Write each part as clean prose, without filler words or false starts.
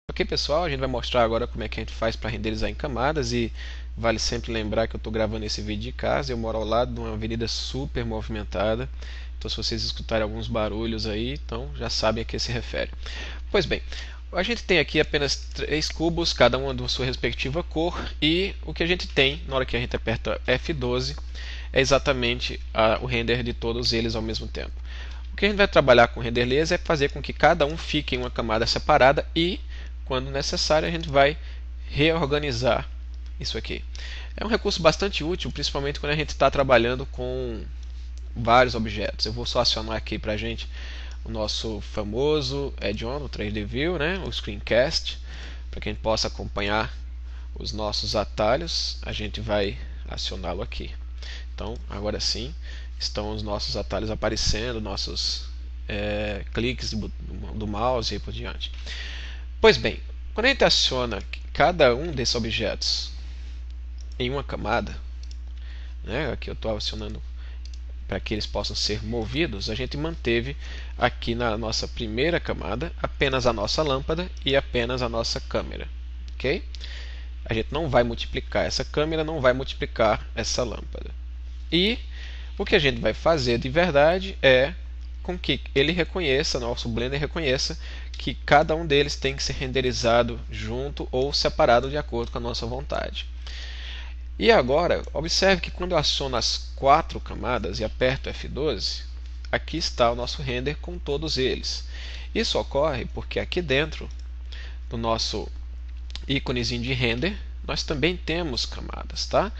Ok, pessoal, a gente vai mostrar agora como é que a gente faz para renderizar em camadas e vale sempre lembrar que eu estou gravando esse vídeo de casa. Eu moro ao lado de uma avenida super movimentada, então se vocês escutarem alguns barulhos aí, então já sabem a que se refere. Pois bem, a gente tem aqui apenas 3 cubos, cada um de sua respectiva cor, e o que a gente tem na hora que a gente aperta F12 é exatamente o render de todos eles ao mesmo tempo. O que a gente vai trabalhar com render layers é fazer com que cada um fique em uma camada separada e, quando necessário, a gente vai reorganizar isso aqui. É um recurso bastante útil, principalmente quando a gente está trabalhando com vários objetos. Eu vou só acionar aqui para a gente o nosso famoso add-on, o 3D View, né? O Screencast, para que a gente possa acompanhar os nossos atalhos. A gente vai acioná-lo aqui. Então, agora sim, estão os nossos atalhos aparecendo, nossos cliques do mouse e por diante. Pois bem, quando a gente aciona cada um desses objetos em uma camada, né, aqui eu estou acionando para que eles possam ser movidos, a gente manteve aqui na nossa primeira camada apenas a nossa lâmpada e apenas a nossa câmera. Ok? A gente não vai multiplicar essa câmera, não vai multiplicar essa lâmpada. E o que a gente vai fazer de verdade é com que ele reconheça, nosso Blender reconheça, que cada um deles tem que ser renderizado junto ou separado de acordo com a nossa vontade. E agora, observe que quando eu aciono as 4 camadas e aperto F12, aqui está o nosso render com todos eles. Isso ocorre porque aqui dentro do nosso íconezinho de render, nós também temos camadas, tá?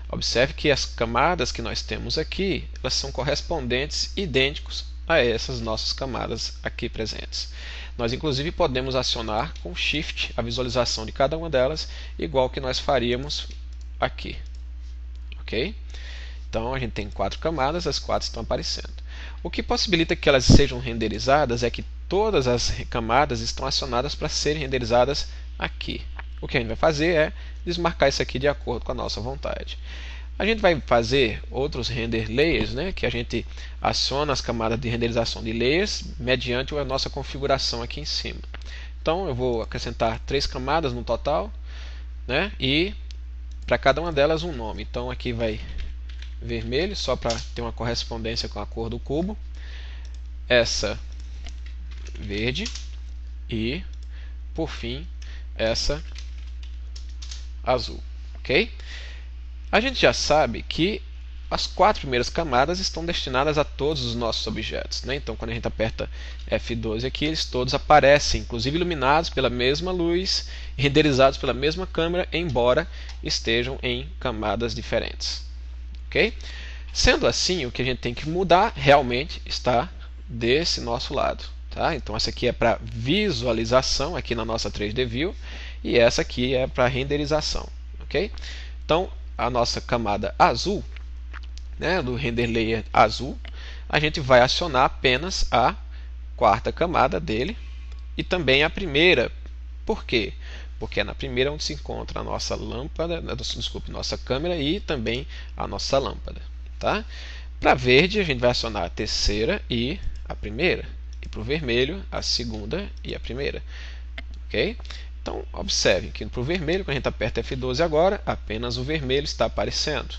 Observe que as camadas que nós temos aqui, elas são correspondentes, idênticos a essas nossas camadas aqui presentes. Nós inclusive podemos acionar com Shift a visualização de cada uma delas, igual que nós faríamos aqui. Ok? Então a gente tem 4 camadas, as 4 estão aparecendo. O que possibilita que elas sejam renderizadas é que todas as camadas estão acionadas para serem renderizadas aqui. O que a gente vai fazer é desmarcar isso aqui de acordo com a nossa vontade. A gente vai fazer outros render layers, né, que a gente aciona as camadas de renderização de layers mediante a nossa configuração aqui em cima. Então eu vou acrescentar 3 camadas no total, né, e para cada uma delas um nome. Então aqui vai vermelho, só para ter uma correspondência com a cor do cubo. Essa verde e, por fim, essa azul. Ok? A gente já sabe que as 4 primeiras camadas estão destinadas a todos os nossos objetos, né? Então, quando a gente aperta F12 aqui, eles todos aparecem, inclusive iluminados pela mesma luz, renderizados pela mesma câmera, embora estejam em camadas diferentes. Ok? Sendo assim, o que a gente tem que mudar realmente está desse nosso lado. Tá? Então, essa aqui é para visualização, aqui na nossa 3D View, e essa aqui é para renderização. Ok? Então, a nossa camada azul, né, do render layer azul, a gente vai acionar apenas a 4ª camada dele e também a primeira. Por quê? Porque é na primeira onde se encontra a nossa lâmpada, desculpe, nossa câmera e também a nossa lâmpada. Tá? Para verde, a gente vai acionar a 3ª e a primeira. E para o vermelho, a 2ª e a primeira. Ok? Então, observe que para o vermelho, quando a gente aperta F12 agora, apenas o vermelho está aparecendo.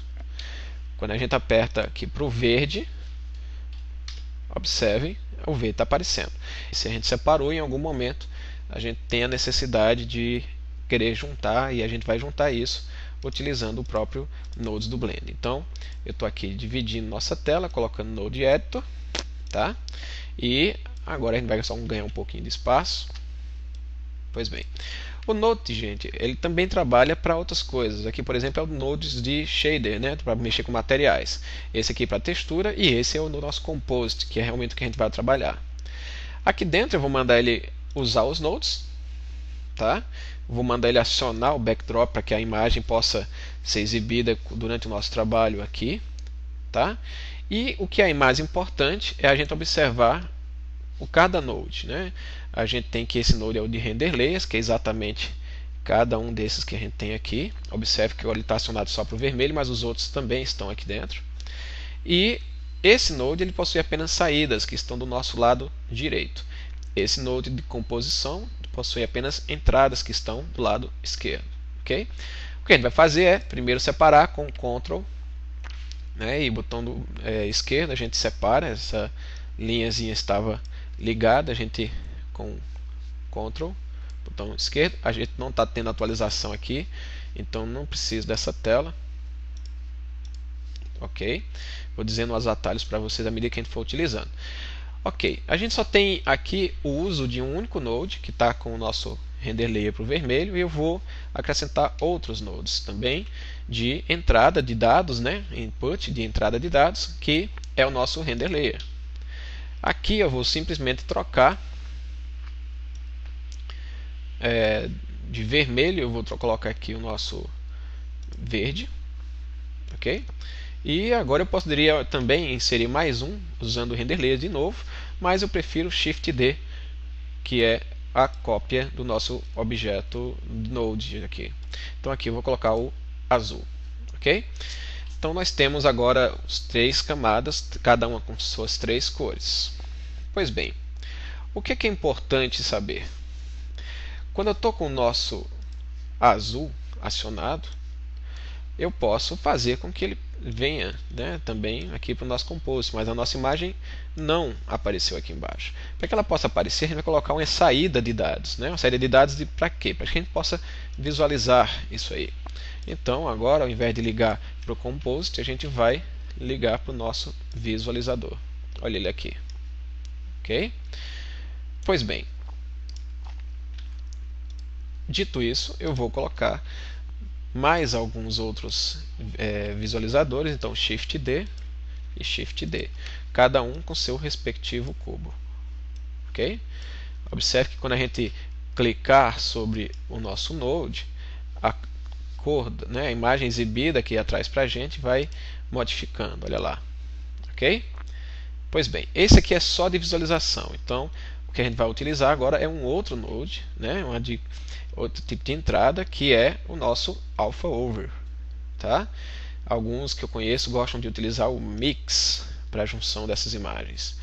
Quando a gente aperta aqui para o verde, observe, o verde está aparecendo. E se a gente separou em algum momento, a gente tem a necessidade de querer juntar, e a gente vai juntar isso utilizando o próprio Nodes do Blender. Então, eu estou aqui dividindo nossa tela, colocando Node Editor, tá? E agora a gente vai só ganhar um pouquinho de espaço. Pois bem, o Node, gente, ele também trabalha para outras coisas. Aqui, por exemplo, é o Nodes de Shader, né, para mexer com materiais. Esse aqui para textura e esse é o nosso Composite, que é realmente o que a gente vai trabalhar. Aqui dentro eu vou mandar ele usar os Nodes, tá? Vou mandar ele acionar o Backdrop para que a imagem possa ser exibida durante o nosso trabalho aqui, tá? E o que é mais importante é a gente observar cada node, né? A gente tem que esse node é o de render layers, que é exatamente cada um desses que a gente tem aqui. Observe que agora ele está acionado só para o vermelho, mas os outros também estão aqui dentro. E esse node ele possui apenas saídas que estão do nosso lado direito. Esse node de composição possui apenas entradas que estão do lado esquerdo. Ok? O que a gente vai fazer é primeiro separar com Ctrl, né, e botão esquerdo a gente separa. Essa linhazinha estava ligada, a gente com Ctrl, botão esquerdo. A gente não está tendo atualização aqui, então não preciso dessa tela. Ok? Vou dizendo os atalhos para vocês à medida que a gente for utilizando. Ok, a gente só tem aqui o uso de um único node que está com o nosso render layer para o vermelho, e eu vou acrescentar outros nodes também de entrada de dados, né? Input de entrada de dados, que é o nosso render layer. Aqui eu vou simplesmente trocar de vermelho, eu vou colocar aqui o nosso verde, ok? E agora eu poderia também inserir mais um usando o render layer de novo, mas eu prefiro Shift D, que é a cópia do nosso objeto node aqui. Então aqui eu vou colocar o azul, ok? Então nós temos agora as 3 camadas, cada uma com suas 3 cores. Pois bem, o que é importante saber? Quando eu estou com o nosso azul acionado, eu posso fazer com que ele venha, né, também aqui para o nosso Compose, mas a nossa imagem não apareceu aqui embaixo. Para que ela possa aparecer, a gente vai colocar uma saída de dados, né? Uma saída de dados para quê? Para que a gente possa visualizar isso aí. Então agora, ao invés de ligar para o Composite, a gente vai ligar para o nosso visualizador. Olha ele aqui. Ok? Pois bem, dito isso, eu vou colocar mais alguns outros visualizadores, então Shift D e Shift D, cada um com seu respectivo cubo. Ok? Observe que quando a gente clicar sobre o nosso node, a cor, né, a imagem exibida aqui atrás para a gente vai modificando, olha lá. Ok? Pois bem, esse aqui é só de visualização, então o que a gente vai utilizar agora é um outro node, né, outro tipo de entrada, que é o nosso Alpha Over. Tá? Alguns que eu conheço gostam de utilizar o Mix para a junção dessas imagens.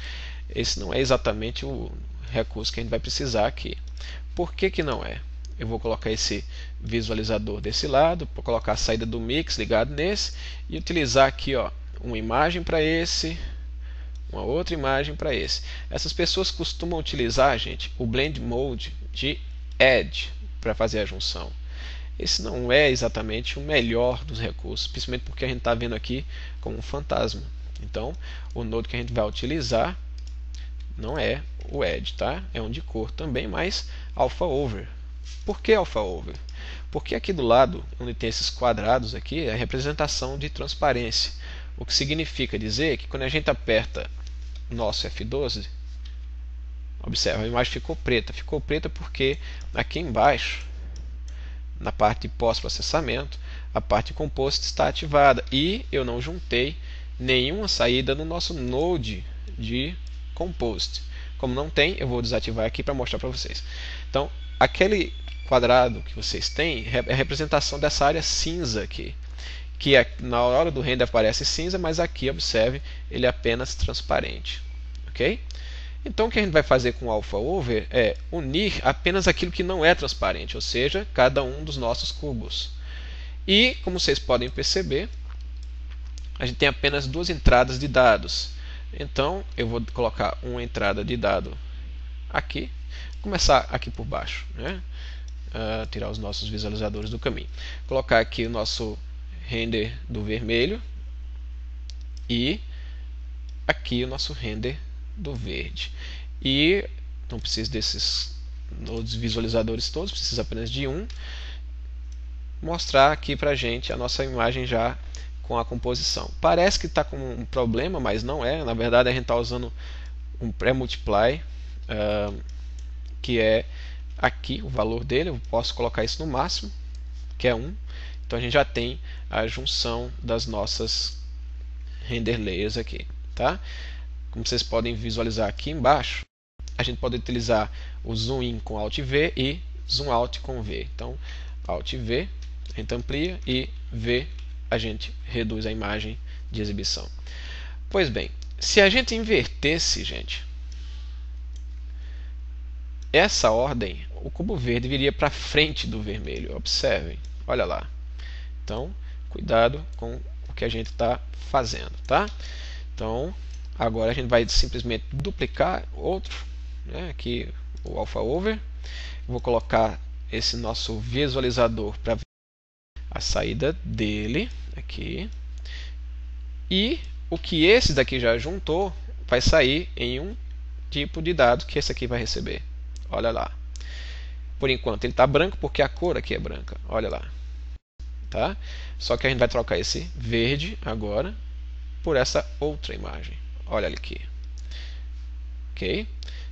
Esse não é exatamente o recurso que a gente vai precisar aqui. Por que que não é? Eu vou colocar esse visualizador desse lado, vou colocar a saída do Mix ligado nesse, e utilizar aqui, ó, uma imagem para esse, uma outra imagem para esse. Essas pessoas costumam utilizar, gente, o Blend Mode de Edge para fazer a junção. Esse não é exatamente o melhor dos recursos, principalmente porque a gente está vendo aqui como um fantasma. Então, o node que a gente vai utilizar não é o Edge, tá? É um de cor também, mas Alpha Over. Por que Alpha Over? Porque aqui do lado, onde tem esses quadrados aqui, é a representação de transparência. O que significa dizer que quando a gente aperta nosso F12, observa, a imagem ficou preta. Ficou preta porque aqui embaixo, na parte de pós-processamento, a parte Composite está ativada e eu não juntei nenhuma saída no nosso node de Composite. Como não tem, eu vou desativar aqui para mostrar para vocês. Então, aquele quadrado que vocês têm é a representação dessa área cinza aqui, que na hora do render aparece cinza, mas aqui, observe, ele é apenas transparente. Ok? Então o que a gente vai fazer com o Alpha Over é unir apenas aquilo que não é transparente, ou seja, cada um dos nossos cubos. E, como vocês podem perceber, a gente tem apenas 2 entradas de dados. Então eu vou colocar uma entrada de dado aqui, começar aqui por baixo, né? Tirar os nossos visualizadores do caminho. Colocar aqui o nosso render do vermelho e aqui o nosso render do verde. E não precisa desses nodes visualizadores todos, precisa apenas de um. Mostrar aqui pra gente a nossa imagem já com a composição. Parece que está com um problema, mas não é. Na verdade a gente está usando um pré-multiply, que é aqui o valor dele. Eu posso colocar isso no máximo, que é 1. Então a gente já tem a junção das nossas render layers aqui, tá? Como vocês podem visualizar aqui embaixo, a gente pode utilizar o Zoom In com Alt V e Zoom Out com V. Então, Alt V, a gente amplia, e V, a gente reduz a imagem de exibição. Pois bem, se a gente invertesse, gente, essa ordem, o cubo verde viria para frente do vermelho. Observem, olha lá. Então, cuidado com o que a gente está fazendo, tá? Então, agora a gente vai simplesmente duplicar outro, né, aqui o alpha over. Vou colocar esse nosso visualizador para ver a saída dele aqui. E o que esse daqui já juntou vai sair em um tipo de dado que esse aqui vai receber. Olha lá. Por enquanto ele está branco porque a cor aqui é branca. Olha lá. Tá? Só que a gente vai trocar esse verde agora por essa outra imagem. Olha aqui. Ok?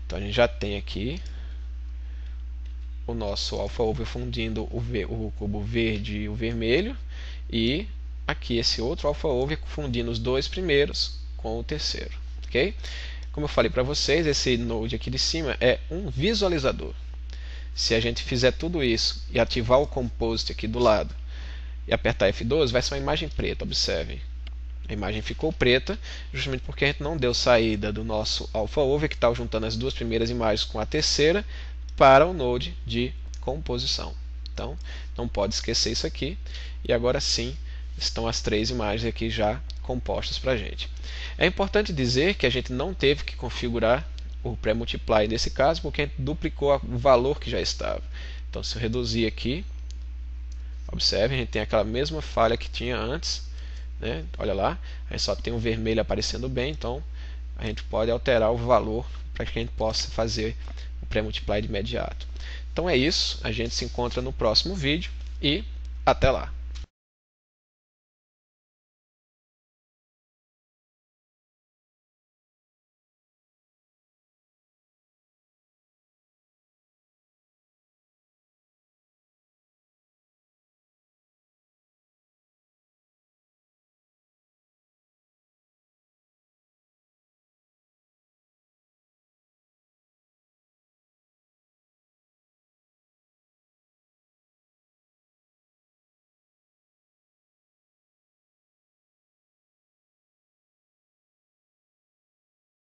Então a gente já tem aqui o nosso alpha over fundindo o cubo verde e o vermelho, e aqui esse outro alpha over fundindo os dois primeiros com o terceiro. Ok? Como eu falei para vocês, esse node aqui de cima é um visualizador. Se a gente fizer tudo isso e ativar o composite aqui do lado e apertar F12, vai ser uma imagem preta, observem. A imagem ficou preta justamente porque a gente não deu saída do nosso alpha over, que está juntando as duas primeiras imagens com a terceira, para o node de composição. Então, não pode esquecer isso aqui. E agora sim, estão as três imagens aqui já compostas para a gente. É importante dizer que a gente não teve que configurar o pré-multiply nesse caso, porque a gente duplicou o valor que já estava. Então, se eu reduzir aqui, observe, a gente tem aquela mesma falha que tinha antes, né? Olha lá, a gente só tem o vermelho aparecendo bem, então a gente pode alterar o valor para que a gente possa fazer o pré-multiply de imediato. Então é isso, a gente se encontra no próximo vídeo e até lá!